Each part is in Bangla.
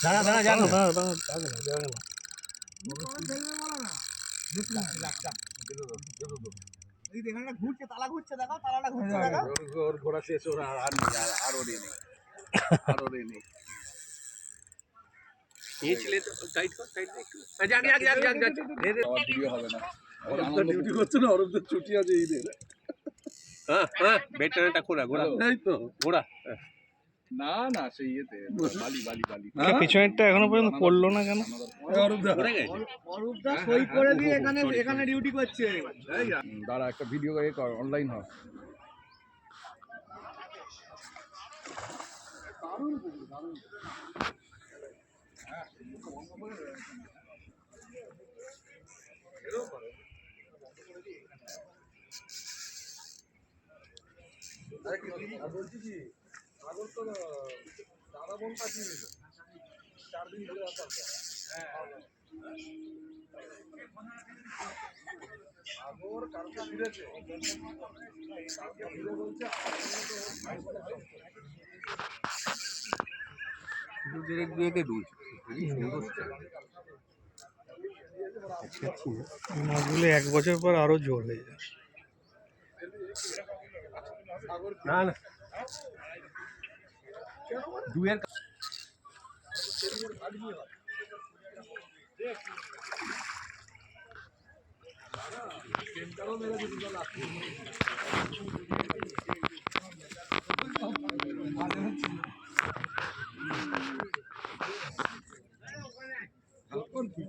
দাঁড়া দাঁড়া জানো ঘুরছে, তালা ঘুরছে, দেখো তালাটা ঘুরছে, দেখো ওর ঘোরা শেষ, ওর আর ওরে নেই, আর ওরে নেই। এই ছেলে তো টাইট কর, টাইট একটু আগে আগে আগে আগে ভিডিও হবে না। অরূপদা ডিউটি করছে না, অরূপদার ছুটি আছে ঈদের। হ্যাঁ হ্যাঁ, ব্যাটারিটা খোলা ঘোরা, এই তো ঘোরা। না না, সেই ইয়েতে বালি বালি বালি পিছনেরটা এখনো পর্যন্ত পড়লো না কেন? অরূপদা সই করে দিয়ে এখানে এখানে ডিউটি করছে। দাঁড়া, একটা ভিডিও অনলাইন হয়। বলছি কি আগর তো দাদা বোন পাঠিয়ে দিল 4 দিন ধরে আসার পর। আগর কালকে ফিরেছে, কালকে ফিরে বলছে মাছগুলো 1 বছর পর আরো জোর হয়ে যায়। না না দুয়ের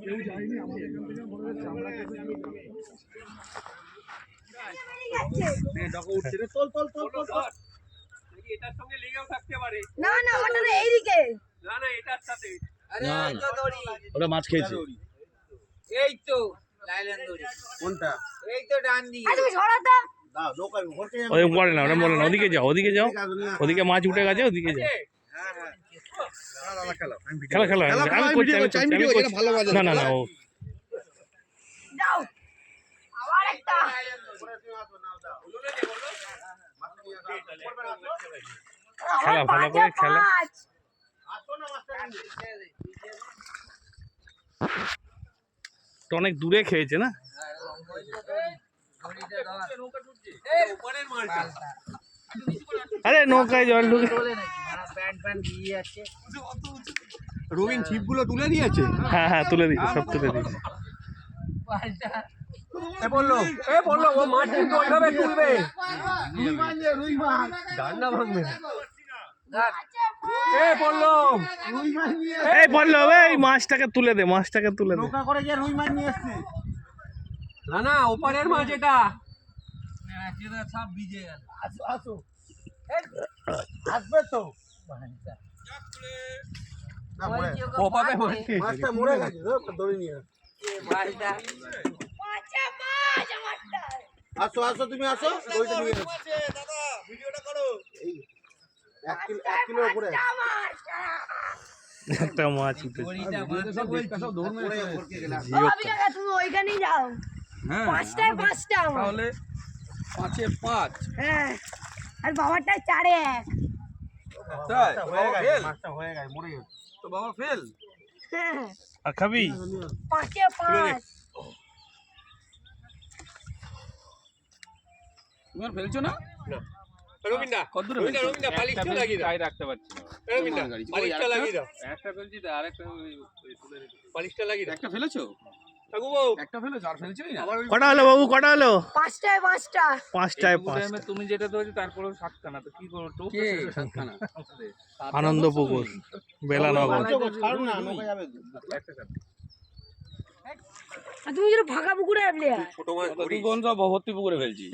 কেউ যায়নি আমাদের এখান থেকে, মনে হচ্ছে আমরা উঠছে রে, তোল তোল তোল তোল। এটার সঙ্গে লেগেও থাকতে পারে। না না, ওটা এইদিকে। না না, এটার সাথে। আরে এই তো দড়ি, ওটা মাছ খেয়েছে। এই তো লাইলান দড়ি। কোনটা? এই তো ডান দিকে। তুমি ছড়াতা। দাও নৌকায় ভরতে যাবে। ওই বলে না, ওটা বলে না, ওদিকে যাও, ওদিকে যাও, ওদিকে মাছ উঠে গেছে, ওদিকে যাও। হ্যাঁ হ্যাঁ, দাদা খেলো, খেলা খেলা আমি করছি, না না না, ও যাও। আবার একটা। খেলা ভালো করে খেলা। তো অনেক দূরে খেয়েছে না। আরে নৌকায় জল ঢুকে। রবিন ছিপগুলো তুলে দিয়েছে। হ্যাঁ হ্যাঁ, তুলে দিয়েছে, সব তুলে দিয়েছে। বললো ও মাছ কিন্তু ওইভাবে তুলবে। রুই মাছ ডান্ডা ভাঙবে না। এই বললো এই মাছটাকে তুলে দে, মাছটাকে তুলে দে। নৌকা করে যে রুই মাছ নিয়ে এসছে। না না, ওপারের মাছ এটা। সব ভিজে গেল। আসো আসো, আসবে তো। মাছটা মরে গেছে, ধরে নিয়ে আসো আসো, তুমি আসো, দড়িটা নিয়ে আসো। এক কিলোর উপরে একটা মাছ উঠেছে। তুমি ওইখানেই যাও। 5টায় 5টা আমার। তাহলে 5-এ 5। হ্যাঁ, আর বাবারটা 4-এ 1। মাছটা হয়ে গেছে, মরে গেছে তো বাবা, ফেল। হ্যাঁ, আর খাবি? 5-এ 5। তুমি আর ফেলছো না? রবিন্দা কতদূরে রবিন্দা পালিশটা লাগিয়ে দাও। রাখতে পারছি না। রবিন্দা পালিশটা লাগিয়ে দাও। একটা ফেলছি তো আরেকটা পালিশটা লাগিয়ে দাও। একটা ফেলেছো? থাকু বাবু একটা ফেলেছো, আর ফেলছোই না। কটা হলো বাবু, কটা হলো? 5টায় 5টা। 5টায় 5টা। তুমি যেটা ধরেছো তারপরেও 7খানা, তো কি করবো? তো কে 7খানা? আনন্দ পুকুর, বেলানগর। আর তুমি যেন ফাঁকা পুকুরে আসলে। ছোট মাছ ধরি। কোন সব ভর্তি পুকুরে ফেলছি।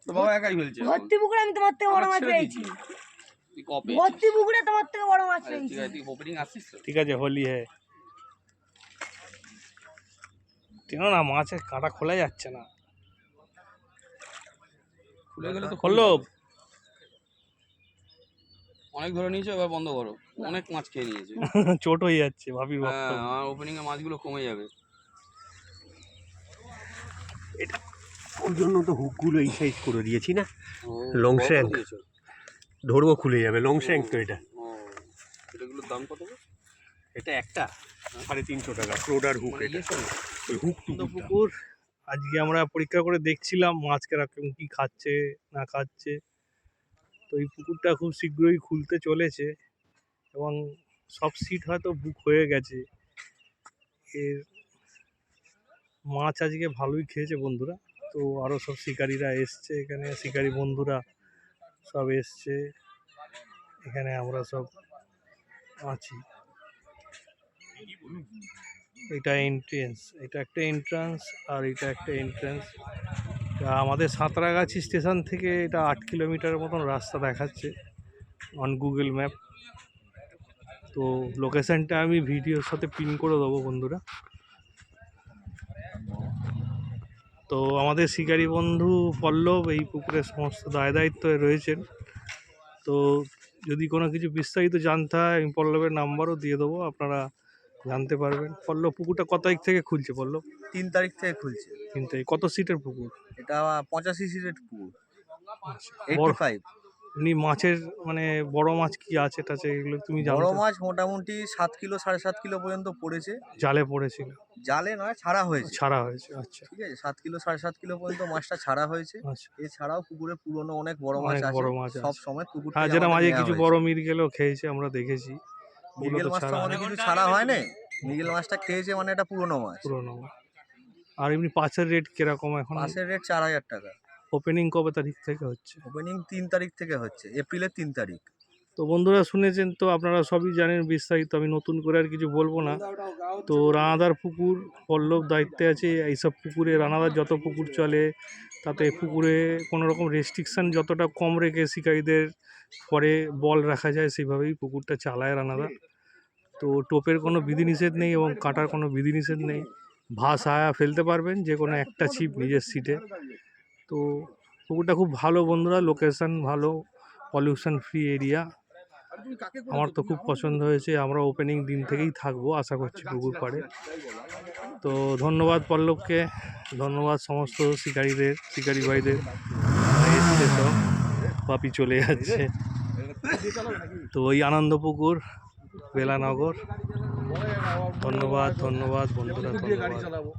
তো বাবা একাই ফেলছে। ভর্তি পুকুরে আমি তোমার থেকে বড় মাছ পেয়েছি। ভর্তি পুকুরে তোমার থেকে বড় মাছ পেয়েছি। ওপেনিং আসছিস তো? ঠিক আছে, হোলি হ্যাঁ। ঠিক না, মাছের কাঁটা খোলা যাচ্ছে না। খুলে গেলে তো খুললো। অনেক ধরে নিয়েছো, এবার বন্ধ করো। অনেক মাছ খেয়ে নিয়েছে। চোট হয়ে যাচ্ছে, ভাবি হ্যাঁ, ভক্ত। আমার ওপেনিং এ মাছগুলো কমে যাবে। ওর জন্য তো হুকগুলো এই সাইজ করে দিয়েছি না, লং শ্যাঙ্ক ধরবো খুলে যাবে, লং শ্যাঙ্ক তো এটা। এগুলোর দাম কত গো? এটা একটা 350 টাকা ক্রোডার হুক, এটা ওই হুক তো পুকুর আজকে আমরা পরীক্ষা করে দেখছিলাম মাছ কিরকম কি খাচ্ছে না খাচ্ছে। তো এই পুকুরটা খুব শীঘ্রই খুলতে চলেছে এবং সব সিট হয়তো বুক হয়ে গেছে। এর মাছ আজকে ভালোই খেয়েছে বন্ধুরা। তো আরও সব শিকারীরা এসছে এখানে, শিকারী বন্ধুরা সব এসছে এখানে, আমরা সব আছি। এটা এন্ট্রেন্স, এটা একটা এন্ট্রান্স আর এটা একটা এন্ট্রান্স। আমাদের সাঁতরাগাছি স্টেশন থেকে এটা 8 কিলোমিটারের মতন রাস্তা দেখাচ্ছে অন গুগল ম্যাপ। তো লোকেশানটা আমি ভিডিওর সাথে পিন করে দেবো বন্ধুরা। তো আমাদের শিকারী বন্ধু পল্লব এই পুকুরের সমস্ত দায় দায়িত্বে রয়েছেন। তো যদি কোনো কিছু বিস্তারিত জানতে হয় আমি পল্লবের নাম্বারও দিয়ে দেবো, আপনারা জানতে পারবেন। পল্লব, পুকুরটা কত তারিখ থেকে খুলছে পল্লব? 3 তারিখ থেকে খুলছে। 3 তারিখ। কত সিটের পুকুর এটা 85 সিটের পুকুর, বড় 85। এমনি মাছের মানে বড় মাছ কি আছে টাছে এগুলো তুমি জানো? বড় মাছ মোটামুটি 7 কিলো 7.5 কিলো পর্যন্ত পড়েছে। জালে পড়েছিল? জালে নয়, ছাড়া হয়েছে। ছাড়া হয়েছে, আচ্ছা ঠিক আছে, 7 কিলো 7.5 কিলো পর্যন্ত মাছটা ছাড়া হয়েছে। আচ্ছা। এছাড়াও পুকুরে পুরনো অনেক বড় মাছ অনেক আছে, বড় মাছ সব আছে। সময় পুকুর হ্যাঁ, যেটা মাঝে কিছু বড় মিরগেলও খেয়েছে আমরা দেখেছি। মিরগেল মাছটা আমাদের কিছু ছাড়া হয় না, মিরগেল মাছটা খেয়েছে মানে এটা পুরনো মাছ। পুরোনো। আর এমনি পাঁচের রেট কিরকম এখন? মাছের রেট 4000 টাকা। ওপেনিং কবে তারিখ থেকে হচ্ছে? ওপেনিং 3 তারিখ থেকে হচ্ছে, এপ্রিলের 3 তারিখ। তো বন্ধুরা শুনেছেন তো, আপনারা সবই জানেন বিস্তারিত, আমি নতুন করে আর কিছু বলবো না। তো রানাদার পুকুর পল্লব দায়িত্বে আছে। এইসব পুকুরে রানাদার যত পুকুর চলে তাতে পুকুরে কোনো রকম রেস্ট্রিকশান যতটা কম রেখে শিকারীদের পরে বল রাখা যায় সেইভাবেই পুকুরটা চালায় রানাদা। তো টোপের কোনো বিধিনিষেধ নেই এবং কাটার কোনো বিধিনিষেধ নেই। ভাস হায়া ফেলতে পারবেন যে কোনো একটা ছিপ নিজের সিটে। তো পুকুরটা খুব ভালো বন্ধুরা, লোকেশান ভালো, পলিউশন ফ্রি এরিয়া। আমার তো খুব পছন্দ হয়েছে। আমরা ওপেনিং দিন থেকেই থাকবো আশা করছি পুকুর পাড়ে। তো ধন্যবাদ পল্লবকে, ধন্যবাদ সমস্ত শিকারীদের, শিকারী ভাইদের। এসছে তো পাপি চলে যাচ্ছে। তো ওই আনন্দপুকুর বেলানগর। ধন্যবাদ ধন্যবাদ বন্ধুরা, ধন্যবাদ।